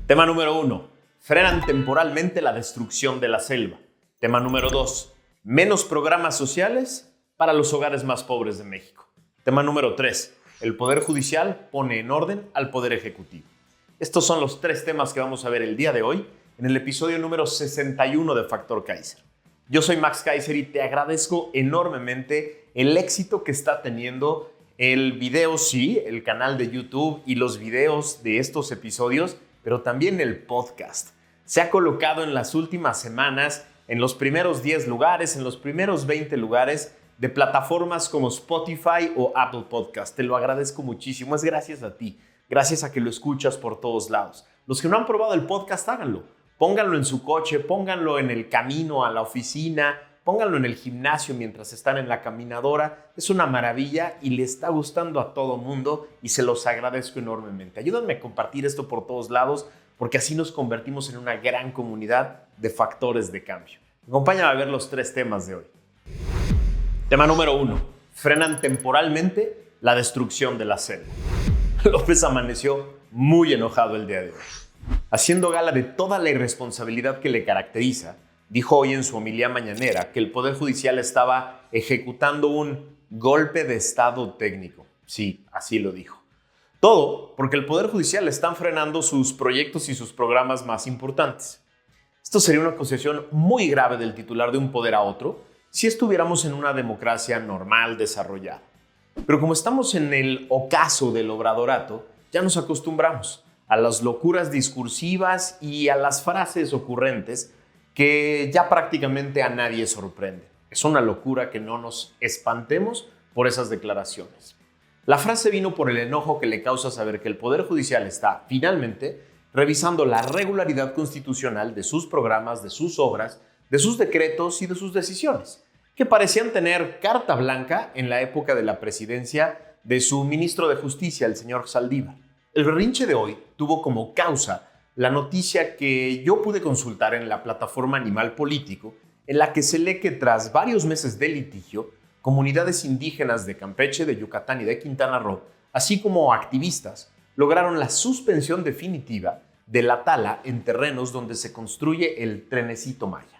Tema número 1. Frenan temporalmente la destrucción de la selva. Tema número 2. Menos programas sociales para los hogares más pobres de México. Tema número 3. El Poder Judicial pone en orden al Poder Ejecutivo. Estos son los 3 temas que vamos a ver el día de hoy en el episodio número 61 de Factor Kaiser. Yo soy Max Kaiser y te agradezco enormemente el éxito que está teniendo el video, sí, el canal de YouTube y los videos de estos episodios, pero también el podcast. Se ha colocado en las últimas semanas en los primeros 10 lugares, en los primeros 20 lugares de plataformas como Spotify o Apple Podcast. Te lo agradezco muchísimo, es gracias a ti, gracias a que lo escuchas por todos lados. Los que no han probado el podcast, háganlo. Pónganlo en su coche, pónganlo en el camino a la oficina, pónganlo en el gimnasio mientras están en la caminadora. Es una maravilla y le está gustando a todo mundo y se los agradezco enormemente. Ayúdenme a compartir esto por todos lados porque así nos convertimos en una gran comunidad de factores de cambio. Acompáñame a ver los 3 temas de hoy. Tema número 1. Frenan temporalmente la destrucción de la selva. López amaneció muy enojado el día de hoy. Haciendo gala de toda la irresponsabilidad que le caracteriza, dijo hoy en su homilía mañanera que el Poder Judicial estaba ejecutando un golpe de estado técnico. Sí, así lo dijo. Todo porque el Poder Judicial está frenando sus proyectos y sus programas más importantes. Esto sería una acusación muy grave del titular de un poder a otro si estuviéramos en una democracia normal desarrollada. Pero como estamos en el ocaso del obradorato, ya nos acostumbramos a las locuras discursivas y a las frases ocurrentes que ya prácticamente a nadie sorprende. Es una locura que no nos espantemos por esas declaraciones. La frase vino por el enojo que le causa saber que el Poder Judicial está, finalmente, revisando la regularidad constitucional de sus programas, de sus obras, de sus decretos y de sus decisiones, que parecían tener carta blanca en la época de la presidencia de su ministro de Justicia, el señor Saldívar. El berrinche de hoy tuvo como causa la noticia que yo pude consultar en la plataforma Animal Político, en la que se lee que tras varios meses de litigio, comunidades indígenas de Campeche, de Yucatán y de Quintana Roo, así como activistas, lograron la suspensión definitiva de la tala en terrenos donde se construye el Trenecito Maya.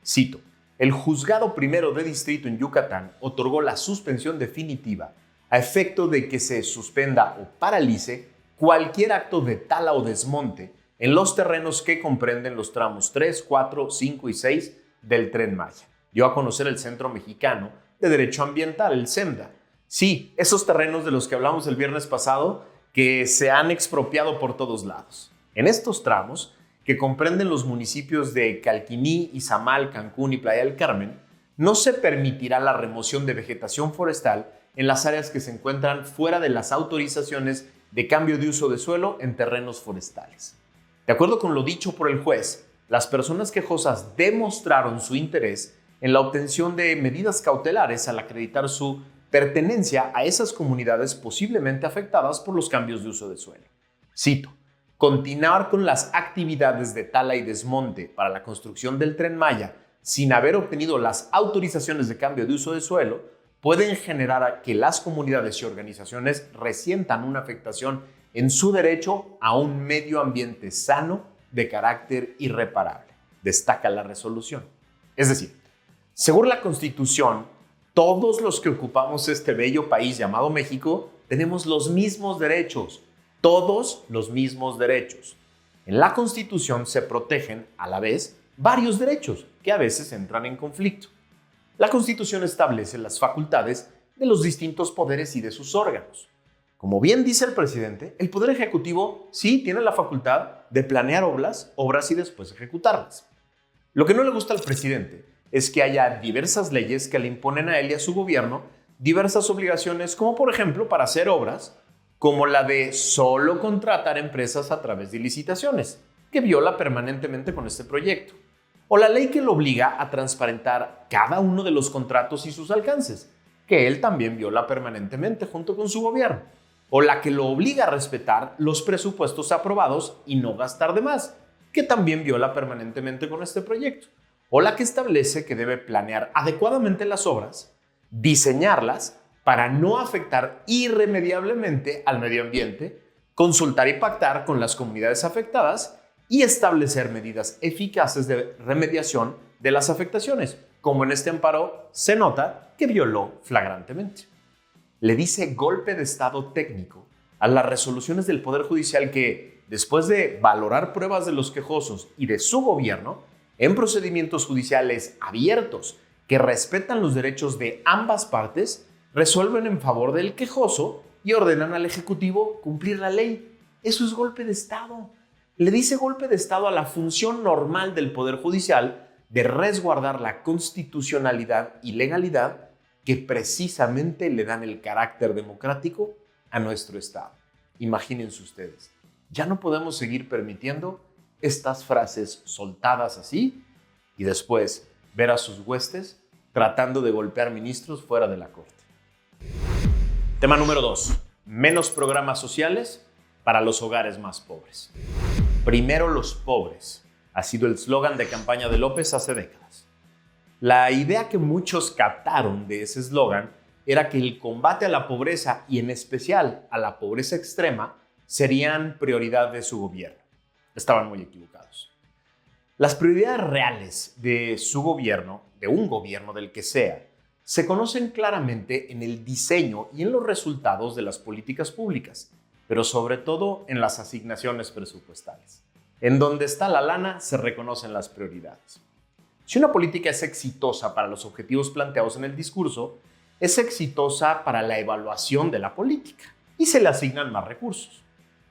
Cito: el Juzgado Primero de Distrito en Yucatán otorgó la suspensión definitiva a efecto de que se suspenda o paralice cualquier acto de tala o desmonte en los terrenos que comprenden los tramos 3, 4, 5 y 6 del Tren Maya. Dio a conocer el Centro Mexicano de Derecho Ambiental, el CEMDA. Sí, esos terrenos de los que hablamos el viernes pasado que se han expropiado por todos lados. En estos tramos, que comprenden los municipios de Calquiní, Izamal, Cancún y Playa del Carmen, no se permitirá la remoción de vegetación forestal en las áreas que se encuentran fuera de las autorizaciones de cambio de uso de suelo en terrenos forestales. De acuerdo con lo dicho por el juez, las personas quejosas demostraron su interés en la obtención de medidas cautelares al acreditar su pertenencia a esas comunidades posiblemente afectadas por los cambios de uso de suelo. Cito: continuar con las actividades de tala y desmonte para la construcción del Tren Maya sin haber obtenido las autorizaciones de cambio de uso de suelo pueden generar que las comunidades y organizaciones resientan una afectación en su derecho a un medio ambiente sano de carácter irreparable, destaca la resolución. Es decir, según la Constitución, todos los que ocupamos este bello país llamado México tenemos los mismos derechos, todos los mismos derechos. En la Constitución se protegen, a la vez, varios derechos que a veces entran en conflicto. La Constitución establece las facultades de los distintos poderes y de sus órganos. Como bien dice el presidente, el Poder Ejecutivo sí tiene la facultad de planear obras y después ejecutarlas. Lo que no le gusta al presidente es que haya diversas leyes que le imponen a él y a su gobierno diversas obligaciones, como por ejemplo para hacer obras, como la de solo contratar empresas a través de licitaciones, que viola permanentemente con este proyecto. O la ley que lo obliga a transparentar cada uno de los contratos y sus alcances, que él también viola permanentemente junto con su gobierno. O la que lo obliga a respetar los presupuestos aprobados y no gastar de más, que también viola permanentemente con este proyecto. O la que establece que debe planear adecuadamente las obras, diseñarlas para no afectar irremediablemente al medio ambiente, consultar y pactar con las comunidades afectadas y establecer medidas eficaces de remediación de las afectaciones, como en este amparo se nota que violó flagrantemente. Le dice golpe de estado técnico a las resoluciones del Poder Judicial que, después de valorar pruebas de los quejosos y de su gobierno, en procedimientos judiciales abiertos que respetan los derechos de ambas partes, resuelven en favor del quejoso y ordenan al Ejecutivo cumplir la ley. Eso es golpe de estado. Le dice golpe de estado a la función normal del Poder Judicial de resguardar la constitucionalidad y legalidad que precisamente le dan el carácter democrático a nuestro Estado. Imagínense ustedes, ya no podemos seguir permitiendo estas frases soltadas así y después ver a sus huestes tratando de golpear ministros fuera de la Corte. Tema número 2. Menos programas sociales para los hogares más pobres. Primero los pobres ha sido el eslogan de campaña de López hace décadas. La idea que muchos captaron de ese eslogan era que el combate a la pobreza y en especial a la pobreza extrema serían prioridad de su gobierno. Estaban muy equivocados. Las prioridades reales de su gobierno, de un gobierno del que sea, se conocen claramente en el diseño y en los resultados de las políticas públicas, pero sobre todo en las asignaciones presupuestales. En donde está la lana se reconocen las prioridades. Si una política es exitosa para los objetivos planteados en el discurso, es exitosa para la evaluación de la política y se le asignan más recursos.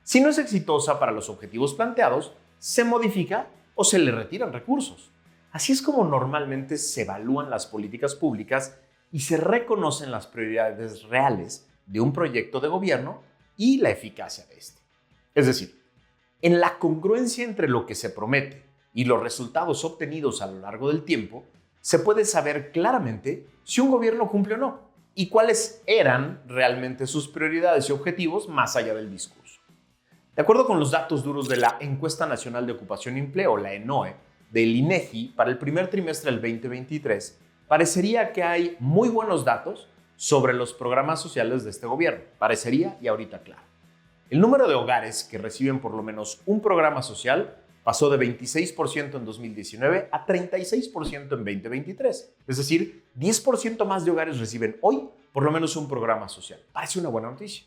Si no es exitosa para los objetivos planteados, se modifica o se le retiran recursos. Así es como normalmente se evalúan las políticas públicas y se reconocen las prioridades reales de un proyecto de gobierno y la eficacia de este. Es decir, en la congruencia entre lo que se promete y los resultados obtenidos a lo largo del tiempo, se puede saber claramente si un gobierno cumple o no y cuáles eran realmente sus prioridades y objetivos más allá del discurso. De acuerdo con los datos duros de la Encuesta Nacional de Ocupación y Empleo, la ENOE, del INEGI, para el primer trimestre del 2023, parecería que hay muy buenos datos sobre los programas sociales de este gobierno. Parecería y ahorita claro. El número de hogares que reciben por lo menos un programa social pasó de 26% en 2019 a 36% en 2023. Es decir, 10% más de hogares reciben hoy por lo menos un programa social. Parece una buena noticia.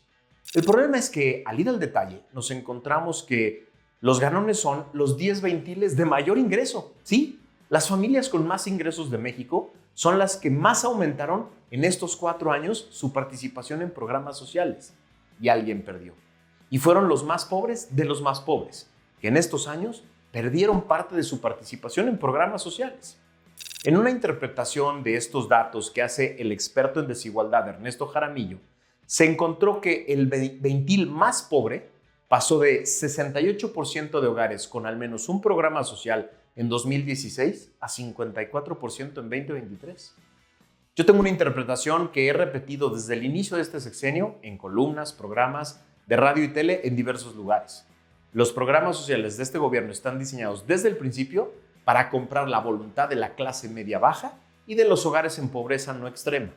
El problema es que, al ir al detalle, nos encontramos que los ganones son los 10 veintiles de mayor ingreso. Sí, las familias con más ingresos de México son las que más aumentaron en estos 4 años su participación en programas sociales. Y alguien perdió. Y fueron los más pobres de los más pobres, que en estos años perdieron parte de su participación en programas sociales. En una interpretación de estos datos que hace el experto en desigualdad Ernesto Jaramillo, se encontró que el veintil más pobre pasó de 68% de hogares con al menos un programa social en 2016 a 54% en 2023. Yo tengo una interpretación que he repetido desde el inicio de este sexenio en columnas, programas de radio y tele en diversos lugares. Los programas sociales de este gobierno están diseñados desde el principio para comprar la voluntad de la clase media baja y de los hogares en pobreza no extrema,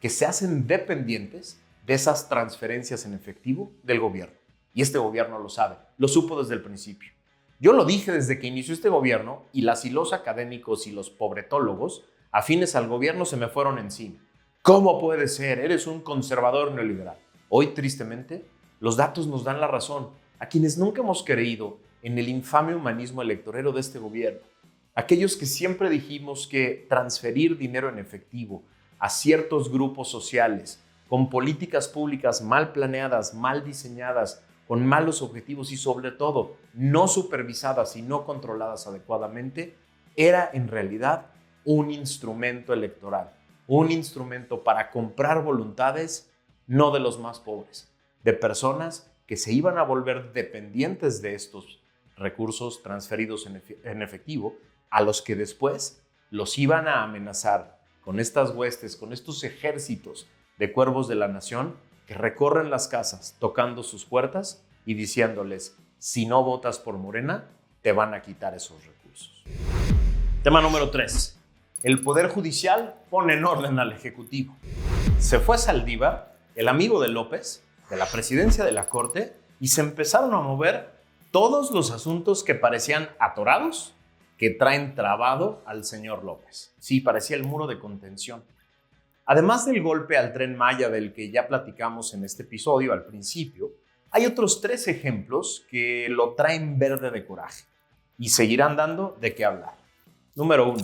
que se hacen dependientes de esas transferencias en efectivo del gobierno. Y este gobierno lo sabe, lo supo desde el principio. Yo lo dije desde que inició este gobierno y los académicos y los pobretólogos afines al gobierno se me fueron encima. ¿Cómo puede ser? Eres un conservador neoliberal. Hoy, tristemente, los datos nos dan la razón a quienes nunca hemos creído en el infame humanismo electorero de este gobierno. Aquellos que siempre dijimos que transferir dinero en efectivo a ciertos grupos sociales con políticas públicas mal planeadas, mal diseñadas, con malos objetivos y sobre todo no supervisadas y no controladas adecuadamente, era en realidad un instrumento electoral, un instrumento para comprar voluntades no de los más pobres, de personas que se iban a volver dependientes de estos recursos transferidos en efectivo, a los que después los iban a amenazar con estas huestes, con estos ejércitos de cuervos de la nación que recorren las casas tocando sus puertas y diciéndoles, si no votas por Morena, te van a quitar esos recursos. Tema número 3. El Poder Judicial pone en orden al Ejecutivo. Se fue Saldívar, el amigo de López, de la presidencia de la Corte, y se empezaron a mover todos los asuntos que parecían atorados, que traen trabado al señor López. Sí, parecía el muro de contención. Además del golpe al Tren Maya del que ya platicamos en este episodio al principio, hay otros 3 ejemplos que lo traen verde de coraje y seguirán dando de qué hablar. Número 1.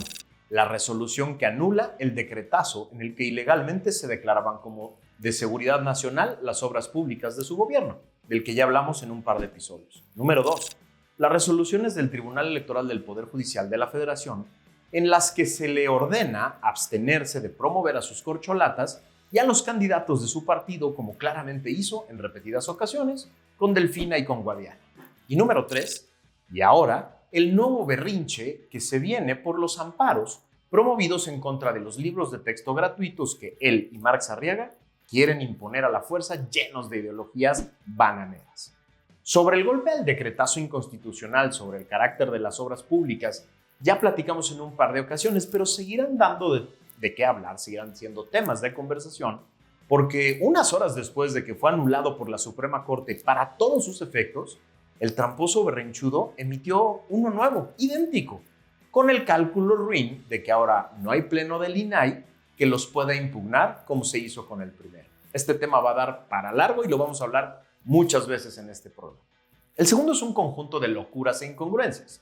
La resolución que anula el decretazo en el que ilegalmente se declaraban como de seguridad nacional las obras públicas de su gobierno, del que ya hablamos en un par de episodios. Número 2. Las resoluciones del Tribunal Electoral del Poder Judicial de la Federación en las que se le ordena abstenerse de promover a sus corcholatas y a los candidatos de su partido, como claramente hizo en repetidas ocasiones con Delfina y con Guadiana. Y número 3, y ahora, el nuevo berrinche que se viene por los amparos promovidos en contra de los libros de texto gratuitos que él y Marx Arriaga quieren imponer a la fuerza, llenos de ideologías bananeras. Sobre el golpe al decretazo inconstitucional sobre el carácter de las obras públicas, ya platicamos en un par de ocasiones, pero seguirán dando de qué hablar, seguirán siendo temas de conversación, porque unas horas después de que fue anulado por la Suprema Corte para todos sus efectos, el tramposo berrinchudo emitió uno nuevo, idéntico, con el cálculo ruin de que ahora no hay pleno del INAI que los pueda impugnar como se hizo con el primero. Este tema va a dar para largo y lo vamos a hablar muchas veces en este programa. El segundo es un conjunto de locuras e incongruencias.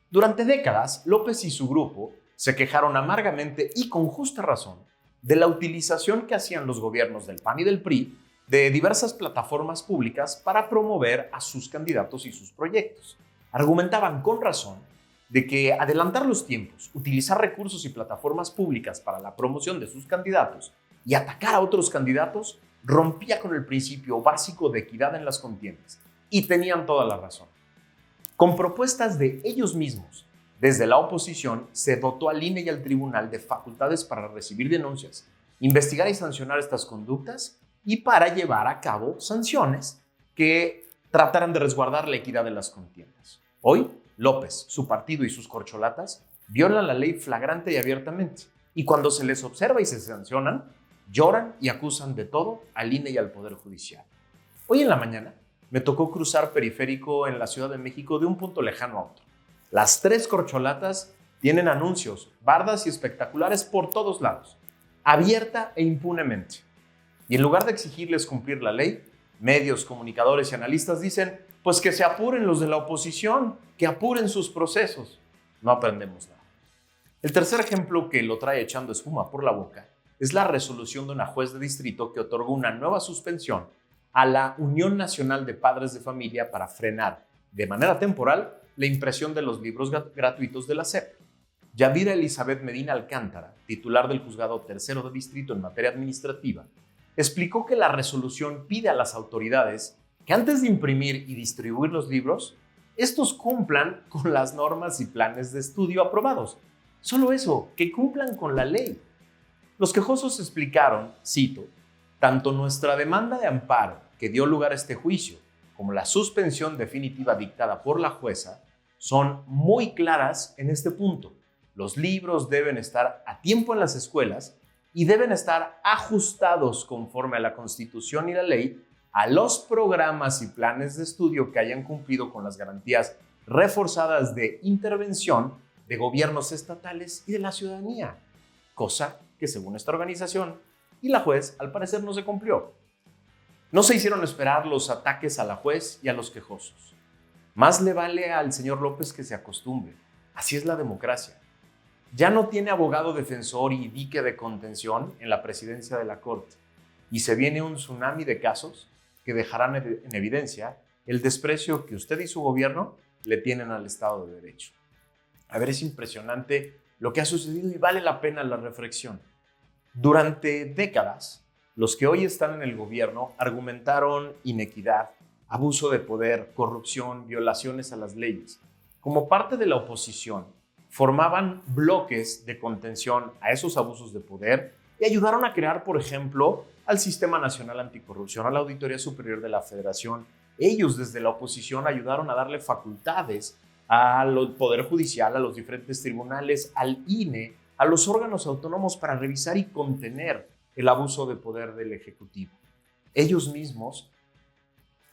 Durante décadas, López y su grupo se quejaron amargamente y con justa razón de la utilización que hacían los gobiernos del PAN y del PRI de diversas plataformas públicas para promover a sus candidatos y sus proyectos. Argumentaban con razón de que adelantar los tiempos, utilizar recursos y plataformas públicas para la promoción de sus candidatos y atacar a otros candidatos rompía con el principio básico de equidad en las contiendas. Y tenían toda la razón. Con propuestas de ellos mismos, desde la oposición se dotó al INE y al tribunal de facultades para recibir denuncias, investigar y sancionar estas conductas y para llevar a cabo sanciones que trataran de resguardar la equidad de las contiendas. Hoy, López, su partido y sus corcholatas violan la ley flagrante y abiertamente, y cuando se les observa y se sancionan, lloran y acusan de todo al INE y al Poder Judicial. Hoy en la mañana me tocó cruzar periférico en la Ciudad de México de un punto lejano a otro. Las 3 corcholatas tienen anuncios, bardas y espectaculares por todos lados, abierta e impunemente. Y en lugar de exigirles cumplir la ley, medios, comunicadores y analistas dicen, pues que se apuren los de la oposición, que apuren sus procesos. No aprendemos nada. El tercer ejemplo que lo trae echando espuma por la boca es la resolución de una juez de distrito que otorgó una nueva suspensión a la Unión Nacional de Padres de Familia para frenar, de manera temporal, la impresión de los libros gratuitos de la SEP. Yadira Elizabeth Medina Alcántara, titular del Juzgado Tercero de Distrito en materia administrativa, explicó que la resolución pide a las autoridades que antes de imprimir y distribuir los libros, estos cumplan con las normas y planes de estudio aprobados. Solo eso, que cumplan con la ley. Los quejosos explicaron, cito, tanto nuestra demanda de amparo que dio lugar a este juicio como la suspensión definitiva dictada por la jueza son muy claras en este punto. Los libros deben estar a tiempo en las escuelas y deben estar ajustados conforme a la Constitución y la ley a los programas y planes de estudio que hayan cumplido con las garantías reforzadas de intervención de gobiernos estatales y de la ciudadanía, cosa que según esta organización y la juez al parecer no se cumplió. No se hicieron esperar los ataques a la juez y a los quejosos. Más le vale al señor López que se acostumbre. Así es la democracia. Ya no tiene abogado defensor y dique de contención en la presidencia de la Corte y se viene un tsunami de casos que dejarán en evidencia el desprecio que usted y su gobierno le tienen al Estado de Derecho. A ver, es impresionante lo que ha sucedido y vale la pena la reflexión. Durante décadas, los que hoy están en el gobierno argumentaron inequidad, abuso de poder, corrupción, violaciones a las leyes. Como parte de la oposición, formaban bloques de contención a esos abusos de poder y ayudaron a crear, por ejemplo, al Sistema Nacional Anticorrupción, a la Auditoría Superior de la Federación. Ellos desde la oposición ayudaron a darle facultades al Poder Judicial, a los diferentes tribunales, al INE, a los órganos autónomos para revisar y contener el abuso de poder del Ejecutivo. Ellos mismos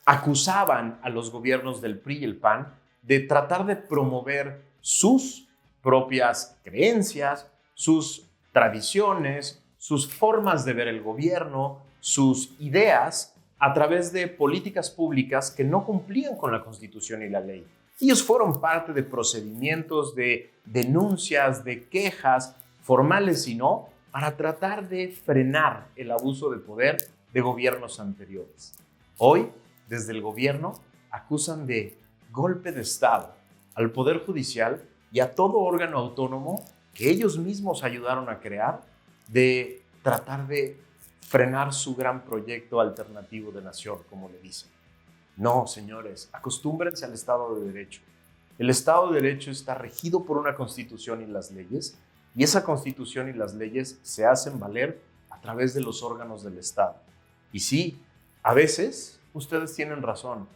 acusaban a los gobiernos del PRI y el PAN de tratar de promover sus propias creencias, sus tradiciones, sus formas de ver el gobierno, sus ideas a través de políticas públicas que no cumplían con la Constitución y la ley. Ellos fueron parte de procedimientos, de denuncias, de quejas formales y no, para tratar de frenar el abuso de poder de gobiernos anteriores. Hoy, desde el gobierno, acusan de golpe de Estado al Poder Judicial y a todo órgano autónomo que ellos mismos ayudaron a crear de tratar de frenar su gran proyecto alternativo de nación, como le dicen. No, señores, acostúmbrense al Estado de Derecho. El Estado de Derecho está regido por una Constitución y las leyes, y esa Constitución y las leyes se hacen valer a través de los órganos del Estado. Y sí, a veces ustedes tienen razón,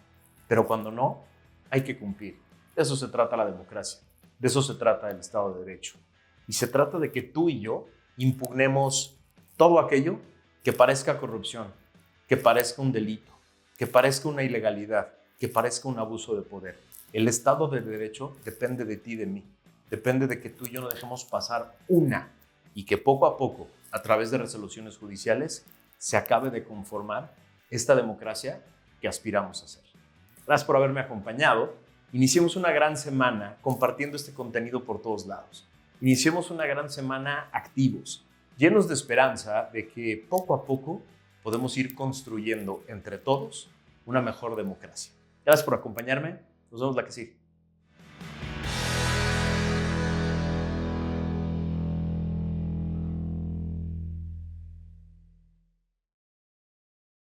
pero cuando no, hay que cumplir. De eso se trata la democracia, de eso se trata el Estado de Derecho. Y se trata de que tú y yo impugnemos todo aquello que parezca corrupción, que parezca un delito, que parezca una ilegalidad, que parezca un abuso de poder. El Estado de Derecho depende de ti y de mí. Depende de que tú y yo no dejemos pasar una y que poco a poco, a través de resoluciones judiciales, se acabe de conformar esta democracia que aspiramos a ser. Gracias por haberme acompañado. Iniciemos una gran semana compartiendo este contenido por todos lados. Iniciemos una gran semana activos, llenos de esperanza de que poco a poco podemos ir construyendo entre todos una mejor democracia. Gracias por acompañarme. Nos vemos la que sigue.